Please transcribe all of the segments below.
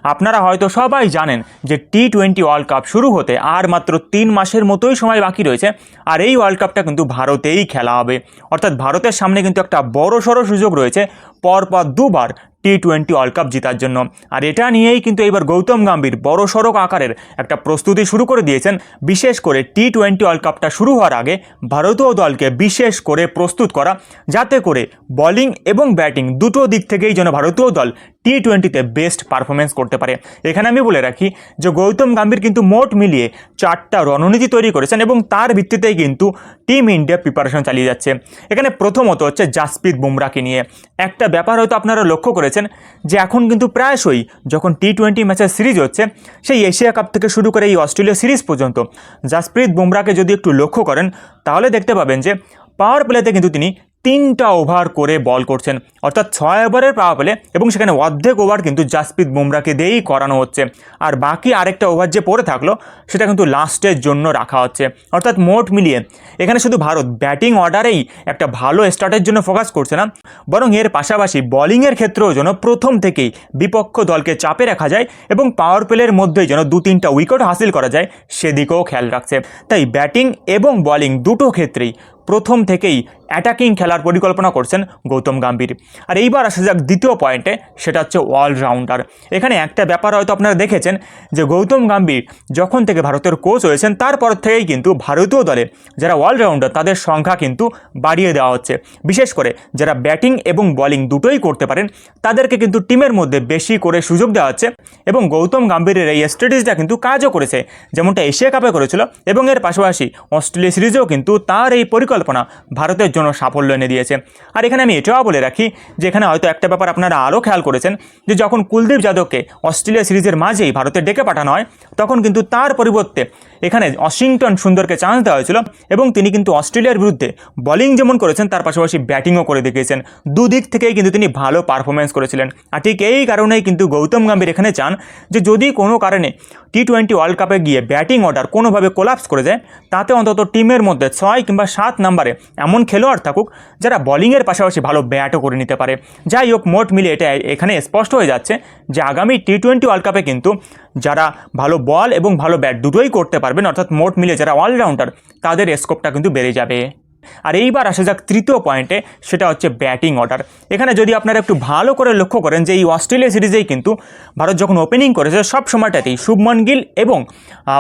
আপনারা হয়তো সবাই জানেন যে টি-20 ওয়ার্ল্ড কাপ শুরু হতে আর মাত্র 3 মাসের মতোই সময় বাকি রয়েছে। আর এই ওয়ার্ল্ড কাপটা কিন্তু ভারতেই খেলা হবে, অর্থাৎ ভারতের সামনে কিন্তু একটা বড়সড় সুযোগ রয়েছে পরপর দুবার টি-20 ওয়ার্ল্ড কাপ জেতার জন্য। আর এটা নিয়েই কিন্তু এবার গৌতম গম্ভীর বড়সড় আকারের একটা প্রস্তুতি শুরু করে দিয়েছেন। বিশেষ করে টি-20 ওয়ার্ল্ড কাপটা শুরু হওয়ার আগে ভারতীয় দলকে বিশেষ করে প্রস্তুত করা, যাতে করে বোলিং এবং ব্যাটিং দুটো দিক থেকেই যেন ভারতীয় দল টি-20তে বেস্ট পারফরমেন্স করতে পারে। এখানে আমি বলে রাখি যে গৌতম গম্ভীর কিন্তু মোট মিলিয়ে 4টা রণনীতি তৈরি করেছেন এবং তার ভিত্তিতেই কিন্তু টিম ইন্ডিয়া প্রিপারেশন চালিয়ে যাচ্ছে। এখানে প্রথমত হচ্ছে জাসপ্রীত বুমরাকে নিয়ে একটা ব্যাপার হয়তো আপনারা লক্ষ্য করেছেন যে এখন কিন্তু প্রায়শই যখন টি-20 ম্যাচের সিরিজ হচ্ছে, সেই এশিয়া কাপ থেকে শুরু করে এই অস্ট্রেলিয়া সিরিজ পর্যন্ত, জাসপ্রীত বুমরাকে যদি একটু লক্ষ্য করেন তাহলে দেখতে পাবেন যে পাওয়ার প্লেতে কিন্তু তিনি 3টা ওভার করে বল করছেন, অর্থাৎ 6 ওভারের পাওয়ার প্লে, এবং সেখানে অর্ধেক ওভার কিন্তু জাসপ্রীত বুমরাকে দিয়েই করানো হচ্ছে। আর বাকি আরেকটা ওভার যে পড়ে থাকলো সেটা কিন্তু লাস্টের জন্য রাখা হচ্ছে। অর্থাৎ মোট মিলিয়ে এখানে শুধু ভারত ব্যাটিং অর্ডারেই একটা ভালো স্টার্টের জন্য ফোকাস করছে না, বরং এর পাশাপাশি বোলিংয়ের ক্ষেত্রেও যেন প্রথম থেকেই বিপক্ষ দলকে চাপে রাখা যায় এবং পাওয়ার প্লের মধ্যেই যেন 2-3টা উইকেট হাসিল করা যায় সেদিকেও খেয়াল রাখছে। তাই ব্যাটিং এবং বোলিং দুটো ক্ষেত্রেই প্রথম থেকেই অ্যাটাকিং খেলার পরিকল্পনা করছেন গৌতম গম্ভীর। আর এইবার আসা যাক দ্বিতীয় পয়েন্টে, সেটা হচ্ছে অলরাউন্ডার। এখানে একটা ব্যাপার হয়তো আপনারা দেখেছেন যে গৌতম গম্ভীর যখন থেকে ভারতের কোচ হয়েছেন তারপর থেকেই কিন্তু ভারতীয় দলে যারা অলরাউন্ডার তাদের সংখ্যা কিন্তু বাড়িয়ে দেওয়া হচ্ছে। বিশেষ করে যারা ব্যাটিং এবং বোলিং দুটোই করতে পারেন তাদেরকে কিন্তু টিমের মধ্যে বেশি করে সুযোগ দেওয়া হচ্ছে এবং গৌতম গম্ভীরের এই স্ট্র্যাটেজিটা কিন্তু কাজও করেছে, যেমনটা এশিয়া কাপে করেছিল এবং এর পাশাপাশি অস্ট্রেলিয়া সিরিজেও কিন্তু তার এই পরিকল্পনা ভারতের জন্য সাফল্য এনে দিয়েছে। আর এখানে আমি এটাও বলে রাখি যে এখানে হয়তো একটা ব্যাপার আপনারা আরও খেয়াল করেছেন যে যখন কুলদীপ যাদবকে অস্ট্রেলিয়া সিরিজের মাঝেই ভারতে ডেকে পাঠানো হয় তখন কিন্তু তার পরিবর্তে এখানে ওয়াশিংটন সুন্দরকে চান্স দেওয়া হয়েছিল এবং তিনি কিন্তু অস্ট্রেলিয়ার বিরুদ্ধে বোলিং যেমন করেছেন তার পাশাপাশি ব্যাটিংও করে দেখিয়েছেন। দুদিক থেকেই কিন্তু তিনি ভালো পারফরমেন্স করেছিলেন। আর ঠিক এই কারণেই কিন্তু গৌতম গম্ভীর এখানে চান যে যদি কোনো কারণে টি-20 ওয়ার্ল্ড কাপে গিয়ে ব্যাটিং অর্ডার কোনোভাবে কোলাপস করে যায়, তাতে অন্তত টিমের মধ্যে 6 কিংবা 7 নম্বরে এমন খেলোয়াড় থাকুক যারা বোলিংয়ের পাশাপাশি ভালো ব্যাটও করে নিতে পারে। যাই হোক, মোট মিলিয়ে এটা এখানে স্পষ্ট হয়ে যাচ্ছে যে আগামী টি-20 ওয়ার্ল্ড কাপে কিন্তু যারা ভালো বল এবং ভালো ব্যাট দুটোই করতে পারবেন, অর্থাৎ মোট মিলিয়ে যারা অলরাউন্ডার, তাদের স্কোপটা কিন্তু বেড়ে যাবে। আর এইবার আসা যাক তৃতীয় পয়েন্টে, সেটা হচ্ছে ব্যাটিং অর্ডার। এখানে যদি আপনারা একটু ভালো করে লক্ষ্য করেন যে এই অস্ট্রেলিয়া সিরিজেই কিন্তু ভারত যখন ওপেনিং করেছে সব সময়টাতেই শুভমন গিল এবং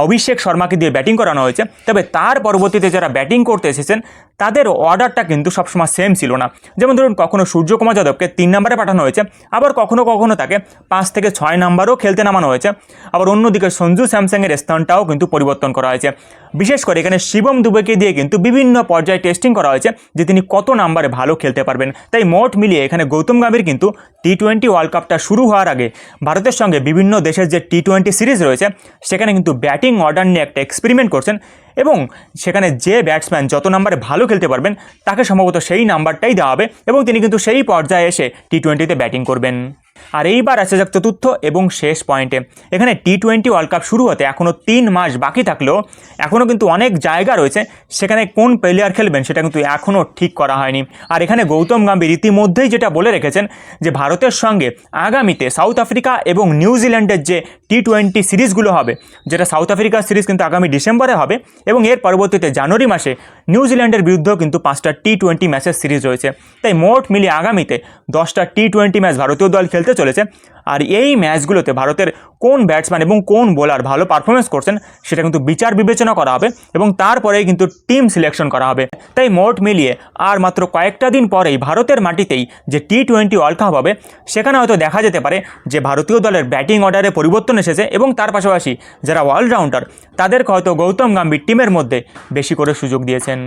অভিষেক শর্মাকে দিয়ে ব্যাটিং করানো হয়েছে। তবে তার পরবর্তীতে যারা ব্যাটিং করতে এসেছেন তাদের অর্ডারটা কিন্তু সবসময় সেম ছিল না। যেমন ধরুন কখনো সূর্যকুমার যাদবকে 3 নম্বরে পাঠানো হয়েছে, আবার কখনো কখনো তাকে 5 থেকে 6 নম্বরেও খেলতে নামানো হয়েছে। আবার অন্যদিকে সঞ্জু স্যামসংয়ের স্থানটাও কিন্তু পরিবর্তন করা হয়েছে। বিশেষ করে এখানে শিবম দুবেকে দিয়ে কিন্তু বিভিন্ন পর্যায়ে টেস্টিং করা হয়েছে যে তিনি কত নম্বরে ভালো খেলতে পারবেন। তাই মোট মিলিয়ে এখানে গৌতম গম্ভীর কিন্তু টি-20 ওয়ার্ল্ড কাপটা শুরু হওয়ার আগে ভারতের সঙ্গে বিভিন্ন দেশের যে টি-20 সিরিজ রয়েছে সেখানে কিন্তু ব্যাটিং অর্ডার নিয়ে একটা এক্সপেরিমেন্ট করছেন এবং সেখানে যে ব্যাটসম্যান যত নম্বরে ভালো খেলতে পারবেন তাকে সম্ভবত সেই নাম্বারটাই দেওয়া হবে এবং তিনি কিন্তু সেই পর্যায়ে এসে টি-20তে ব্যাটিং করবেন। আর এইবার আসা যাক চতুর্থ এবং শেষ পয়েন্টে। এখানে টি-20 ওয়ার্ল্ড কাপ শুরু হতে এখনও 3 মাস বাকি থাকলেও এখনও কিন্তু অনেক জায়গা রয়েছে সেখানে কোন প্লেয়ার খেলবেন সেটা কিন্তু এখনও ঠিক করা হয়নি। আর এখানে গৌতম গম্ভীর ইতিমধ্যেই যেটা বলে রেখেছেন যে ভারতের সঙ্গে আগামীতে সাউথ আফ্রিকা এবং নিউজিল্যান্ডের যে টি-20 সিরিজগুলো হবে, যেটা সাউথ আফ্রিকার সিরিজ কিন্তু আগামী ডিসেম্বরে হবে এবং এর পরবর্তীতে জানুয়ারি মাসে নিউজিল্যান্ডের বিরুদ্ধেও কিন্তু 5টা টি-20 ম্যাচের সিরিজ রয়েছে। তাই মোট মিলিয়ে আগামীতে 10টা টি-20 ম্যাচ ভারতীয় দল খেলতে চলেছে। আর এই ম্যাচগুলোতে ভারতের কোন ব্যাটসম্যান এবং কোন বোলার ভালো পারফরমেন্স করছেন সেটা কিন্তু বিচার বিবেচনা করা হবে এবং তারপরেই কিন্তু টিম সিলেকশন করা হবে। তাই মোট মিলিয়ে আর মাত্র কয়েকটা দিন পরেই ভারতের মাটিতেই যে টি-20 ওয়ার্ল্ড কাপ হবে সেখানে হয়তো দেখা যেতে পারে যে ভারতীয় দলের ব্যাটিং অর্ডারে পরিবর্তন এসেছে এবং তার পাশাপাশি যারা অলরাউন্ডার তাদেরকে হয়তো গৌতম গম্ভীর টিমের মধ্যে বেশি করে সুযোগ দিয়েছেন।